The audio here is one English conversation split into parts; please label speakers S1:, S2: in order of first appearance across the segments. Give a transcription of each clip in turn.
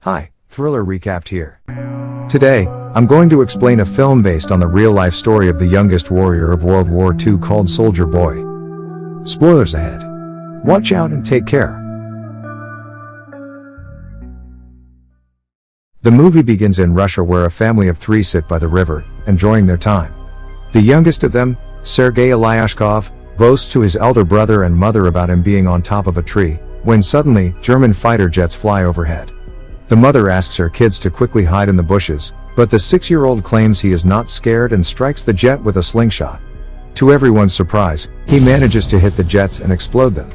S1: Hi, Thriller Recapped here. Today, I'm going to explain a film based on the real-life story of the youngest warrior of World War II called Soldier Boy. Spoilers ahead. Watch out and take care. The movie begins in Russia where a family of 3 sit by the river, enjoying their time. The youngest of them, Sergei Aleshkov, boasts to his elder brother and mother about him being on top of a tree, when suddenly, German fighter jets fly overhead. The mother asks her kids to quickly hide in the bushes, but the 6-year-old claims he is not scared and strikes the jet with a slingshot. To everyone's surprise, he manages to hit the jets and explode them.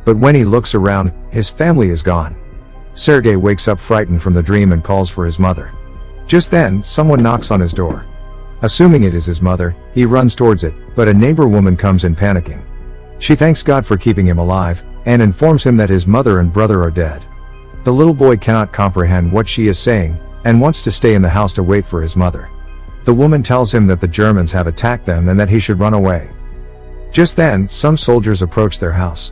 S1: But when he looks around, his family is gone. Sergei wakes up frightened from the dream and calls for his mother. Just then, someone knocks on his door. Assuming it is his mother, he runs towards it, but a neighbor woman comes in panicking. She thanks God for keeping him alive, and informs him that his mother and brother are dead. The little boy cannot comprehend what she is saying, and wants to stay in the house to wait for his mother. The woman tells him that the Germans have attacked them and that he should run away. Just then, some soldiers approach their house.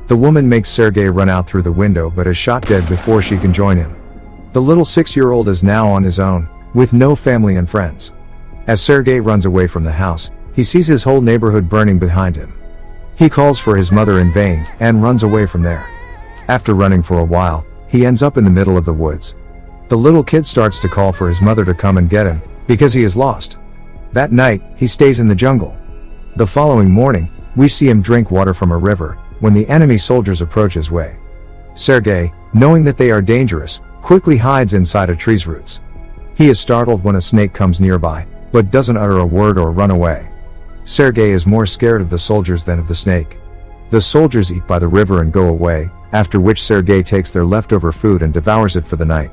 S1: The woman makes Sergei run out through the window but is shot dead before she can join him. The little 6-year-old is now on his own, with no family and friends. As Sergei runs away from the house, he sees his whole neighborhood burning behind him. He calls for his mother in vain, and runs away from there. After running for a while, he ends up in the middle of the woods. The little kid starts to call for his mother to come and get him, because he is lost. That night, he stays in the jungle. The following morning, we see him drink water from a river, when the enemy soldiers approach his way. Sergei, knowing that they are dangerous, quickly hides inside a tree's roots. He is startled when a snake comes nearby, but doesn't utter a word or run away. Sergei is more scared of the soldiers than of the snake. The soldiers eat by the river and go away, after which Sergei takes their leftover food and devours it for the night.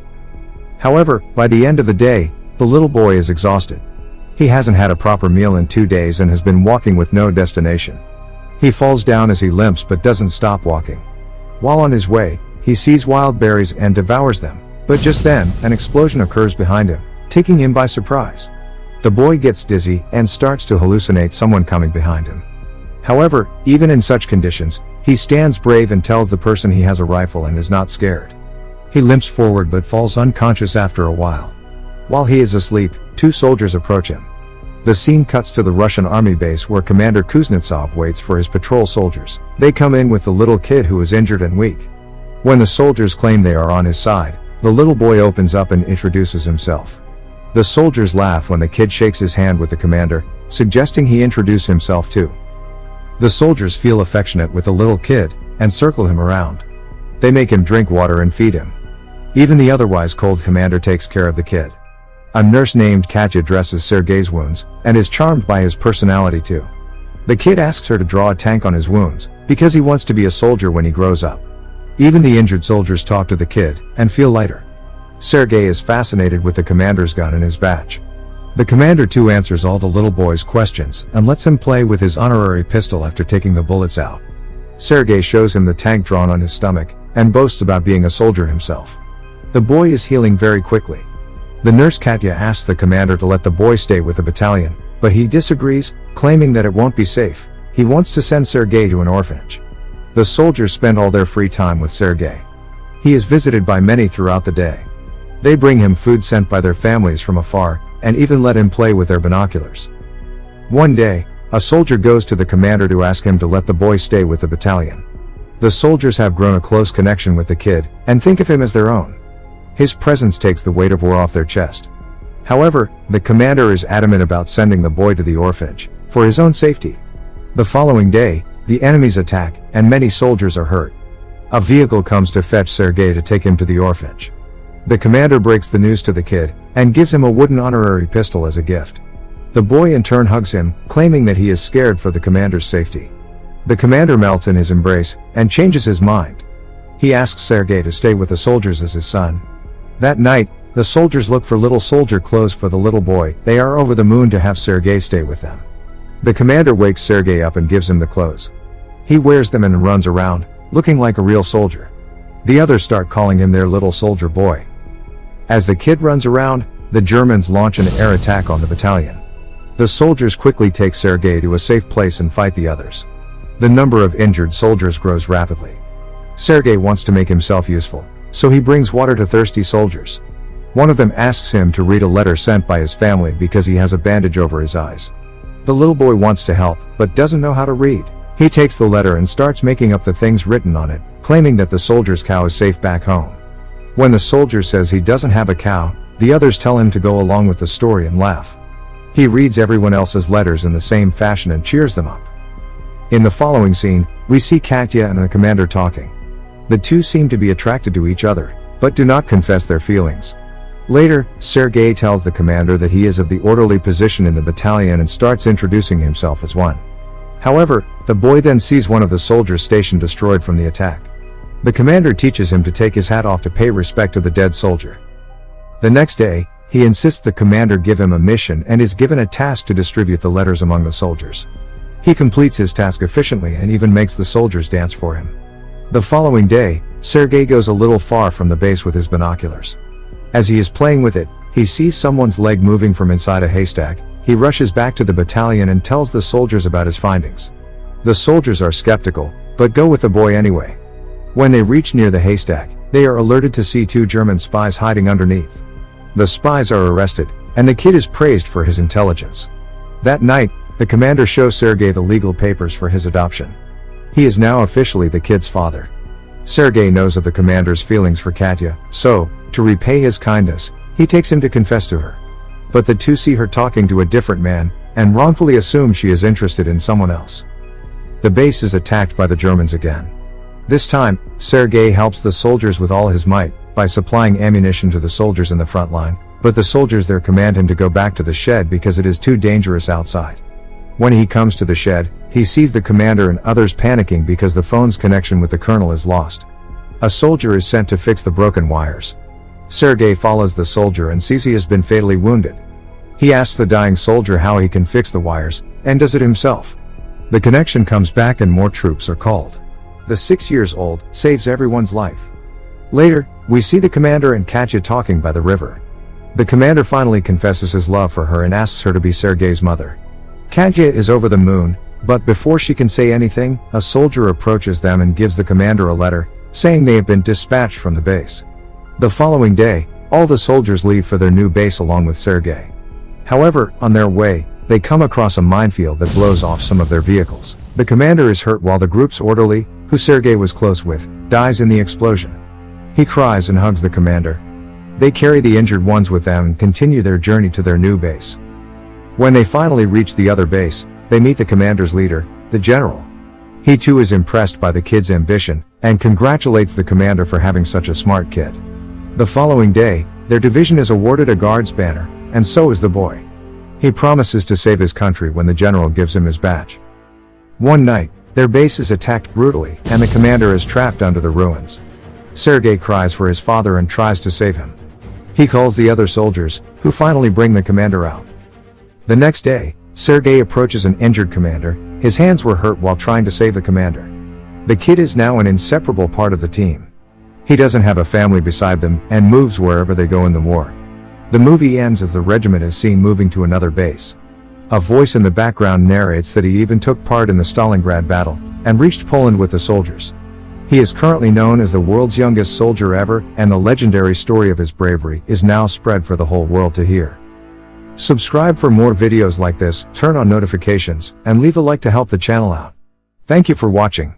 S1: However, by the end of the day, the little boy is exhausted. He hasn't had a proper meal in 2 days and has been walking with no destination. He falls down as he limps but doesn't stop walking. While on his way, he sees wild berries and devours them, but just then, an explosion occurs behind him, taking him by surprise. The boy gets dizzy and starts to hallucinate someone coming behind him. However, even in such conditions, he stands brave and tells the person he has a rifle and is not scared. He limps forward but falls unconscious after a while. While he is asleep, 2 soldiers approach him. The scene cuts to the Russian army base where Commander Kuznetsov waits for his patrol soldiers. They come in with the little kid who is injured and weak. When the soldiers claim they are on his side, the little boy opens up and introduces himself. The soldiers laugh when the kid shakes his hand with the commander, suggesting he introduce himself too. The soldiers feel affectionate with the little kid, and circle him around. They make him drink water and feed him. Even the otherwise cold commander takes care of the kid. A nurse named Katya dresses Sergei's wounds, and is charmed by his personality too. The kid asks her to draw a tank on his wounds, because he wants to be a soldier when he grows up. Even the injured soldiers talk to the kid, and feel lighter. Sergei is fascinated with the commander's gun and his badge. The commander too answers all the little boy's questions, and lets him play with his honorary pistol after taking the bullets out. Sergei shows him the tank drawn on his stomach, and boasts about being a soldier himself. The boy is healing very quickly. The nurse Katya asks the commander to let the boy stay with the battalion, but he disagrees, claiming that it won't be safe. He wants to send Sergei to an orphanage. The soldiers spend all their free time with Sergei. He is visited by many throughout the day. They bring him food sent by their families from afar, and even let him play with their binoculars. One day, a soldier goes to the commander to ask him to let the boy stay with the battalion. The soldiers have grown a close connection with the kid, and think of him as their own. His presence takes the weight of war off their chest. However, the commander is adamant about sending the boy to the orphanage, for his own safety. The following day, the enemies attack, and many soldiers are hurt. A vehicle comes to fetch Sergei to take him to the orphanage. The commander breaks the news to the kid, and gives him a wooden honorary pistol as a gift. The boy in turn hugs him, claiming that he is scared for the commander's safety. The commander melts in his embrace, and changes his mind. He asks Sergei to stay with the soldiers as his son. That night, the soldiers look for little soldier clothes for the little boy. They are over the moon to have Sergei stay with them. The commander wakes Sergei up and gives him the clothes. He wears them and runs around, looking like a real soldier. The others start calling him their little soldier boy. As the kid runs around, the Germans launch an air attack on the battalion. The soldiers quickly take Sergei to a safe place and fight the others. The number of injured soldiers grows rapidly. Sergei wants to make himself useful, So he brings water to thirsty soldiers. One of them asks him to read a letter sent by his family because he has a bandage over his eyes. The little boy wants to help, but doesn't know how to read. He takes the letter and starts making up the things written on it, claiming that the soldier's cow is safe back home. When the soldier says he doesn't have a cow, the others tell him to go along with the story and laugh. He reads everyone else's letters in the same fashion and cheers them up. In the following scene, we see Katya and the commander talking. The two seem to be attracted to each other, but do not confess their feelings. Later, Sergei tells the commander that he is of the orderly position in the battalion and starts introducing himself as one. However, the boy then sees one of the soldiers' station destroyed from the attack. The commander teaches him to take his hat off to pay respect to the dead soldier. The next day, he insists the commander give him a mission and is given a task to distribute the letters among the soldiers. He completes his task efficiently and even makes the soldiers dance for him. The following day, Sergei goes a little far from the base with his binoculars. As he is playing with it, he sees someone's leg moving from inside a haystack. He rushes back to the battalion and tells the soldiers about his findings. The soldiers are skeptical, but go with the boy anyway. When they reach near the haystack, they are alerted to see two German spies hiding underneath. The spies are arrested, and the kid is praised for his intelligence. That night, the commander shows Sergei the legal papers for his adoption. He is now officially the kid's father. Sergei knows of the commander's feelings for Katya, so, to repay his kindness, he takes him to confess to her. But the two see her talking to a different man, and wrongfully assume she is interested in someone else. The base is attacked by the Germans again. This time, Sergei helps the soldiers with all his might, by supplying ammunition to the soldiers in the front line, but the soldiers there command him to go back to the shed because it is too dangerous outside. When he comes to the shed, he sees the commander and others panicking because the phone's connection with the colonel is lost. A soldier is sent to fix the broken wires. Sergei follows the soldier and sees he has been fatally wounded. He asks the dying soldier how he can fix the wires, and does it himself. The connection comes back and more troops are called. The 6-year-old saves everyone's life. Later, we see the commander and Katya talking by the river. The commander finally confesses his love for her and asks her to be Sergei's mother. Katya is over the moon, but before she can say anything, a soldier approaches them and gives the commander a letter, saying they have been dispatched from the base. The following day, all the soldiers leave for their new base along with Sergei. However, on their way, they come across a minefield that blows off some of their vehicles. The commander is hurt while the group's orderly, who Sergei was close with, dies in the explosion. He cries and hugs the commander. They carry the injured ones with them and continue their journey to their new base. When they finally reach the other base, they meet the commander's leader, the general. He too is impressed by the kid's ambition, and congratulates the commander for having such a smart kid. The following day, their division is awarded a guard's banner, and so is the boy. He promises to save his country when the general gives him his badge. One night, their base is attacked brutally, and the commander is trapped under the ruins. Sergei cries for his father and tries to save him. He calls the other soldiers, who finally bring the commander out. The next day, Sergei approaches an injured commander. His hands were hurt while trying to save the commander. The kid is now an inseparable part of the team. He doesn't have a family beside them, and moves wherever they go in the war. The movie ends as the regiment is seen moving to another base. A voice in the background narrates that he even took part in the Stalingrad battle, and reached Poland with the soldiers. He is currently known as the world's youngest soldier ever, and the legendary story of his bravery is now spread for the whole world to hear. Subscribe for more videos like this, turn on notifications, and leave a like to help the channel out. Thank you for watching.